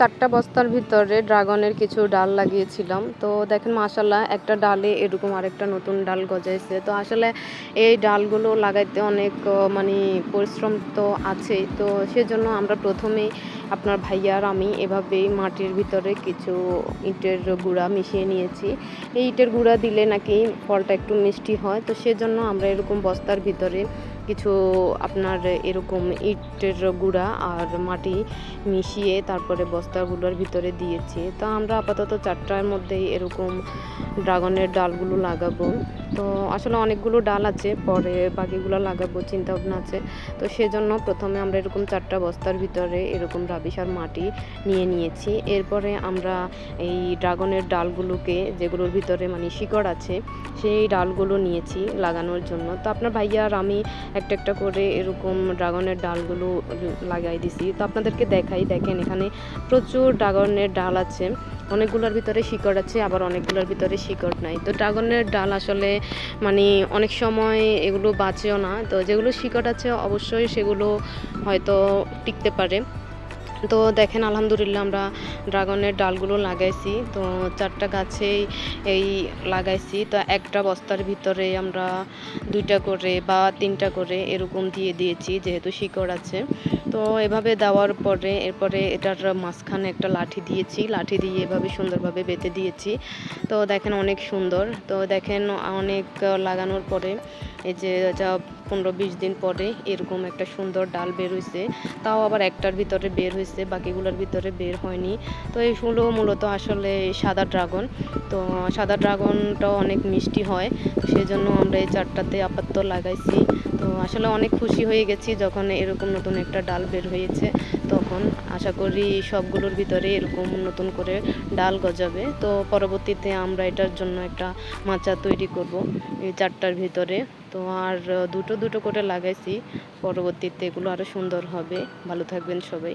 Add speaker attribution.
Speaker 1: 4টা বস্তার ভিতরে ড্রাগনের কিছু ডাল লাগিয়েছিলাম। তো দেখেন মাশাআল্লাহ একটা ডালে এরকম আরেকটা নতুন ডাল গজাইছে। তো আসলে এই ডালগুলো লাগাইতে অনেক মানে পরিশ্রম তো আছেই। তো সেজন্য আমরা ১ম এই আপনার ভাইয়া আর আমি এভাবেই মাটির ভিতরে কিছু ইটের গুঁড়া মিশিয়ে নিয়েছি। এই ইটের গুঁড়া দিলে নাকি ফলটা একটু মিষ্টি হয়। তো সেজন্য আমরা এরকম বস্তার ভিতরে কিছু আপনার এরকম ইটের গুঁড়া আর মাটি মিশিয়ে তারপরে বস্তাগুলোর ভিতরে দিয়েছি। তো আমরা আপাতত 4টার মধ্যেই এরকম ড্রাগনের ডালগুলো লাগাবো। তো আসলে অনেকগুলো ডাল আছে, পরে বাকিগুলো লাগাবো চিন্তাভাবনা আছে। তো সেজন্য ১ম এ আমরা এরকম 4টা বস্তার ভিতরে এরকম রাবিশার মাটি নিয়ে নিয়েছি। এরপরে আমরা এই ড্রাগনের ডালগুলোকে, যেগুলোর ভিতরে মানে শিকড় আছে, সেই ডালগুলো নিয়েছি লাগানোর জন্য। তো আপনার ভাইয়া আর আমি একটা একটা করে এরকম ড্রাগনের ডালগুলো লাগাই দিছি। তো আপনাদেরকে দেখাই, দেখেন এখানে প্রচুর ড্রাগনের ডাল আছে। অনেকগুলোর ভিতরে শিকড় আছে, আবার অনেকগুলোর ভিতরে শিকড় নাই। তো ড্রাগনের ডাল আসলে মানে অনেক সময় এগুলো বাঁচেও না। তো যেগুলো শিকড় আছে অবশ্যই সেগুলো হয়তো টিকতে পারে। তো দেখেন আলহামদুলিল্লাহ আমরা ড্রাগনের ডালগুলো লাগাইছি। তো 4টা গাছেই এই লাগাইছি। তো একটা বস্তার ভিতরে আমরা 2টা করে বা 3টা করে এরকম দিয়ে দিয়েছি, যেহেতু শিকড় আছে। তো এভাবে দেওয়ার পরে এরপরে এটার মাঝখানে একটা লাঠি দিয়েছি, লাঠি দিয়ে এভাবে সুন্দরভাবে বেঁধে দিয়েছি। তো দেখেন অনেক সুন্দর। তো দেখেন অনেক লাগানোর পরে এই যে যা 15-20 দিন পরে এরকম একটা সুন্দর ডাল বের হইছে। তাও আবার একটার ভিতরে বের হইছে, বাকিগুলোর ভিতরে বের হয়নি। তো এইগুলো মূলত আসলে সাদা ড্রাগন। তো সাদা ড্রাগনটাও অনেক মিষ্টি হয়। তো সেজন্য আমরা এই 4টাতে আপাতত লাগাইছি। তো আসলে অনেক খুশি হয়ে গেছি যখন এরকম নতুন একটা ডাল বের হয়েছে। তখন আশা করি সবগুলোর ভিতরে এরকম নতুন করে ডাল গজাবে। তো পরবর্তীতে আমরা এটার জন্য একটা মাচা তৈরি করব এই 4টার ভিতরে। তো আর দুটো দুটো করে লাগাইছি, পরবর্তীতে এগুলো আরও সুন্দর হবে। ভালো থাকবেন সবাই।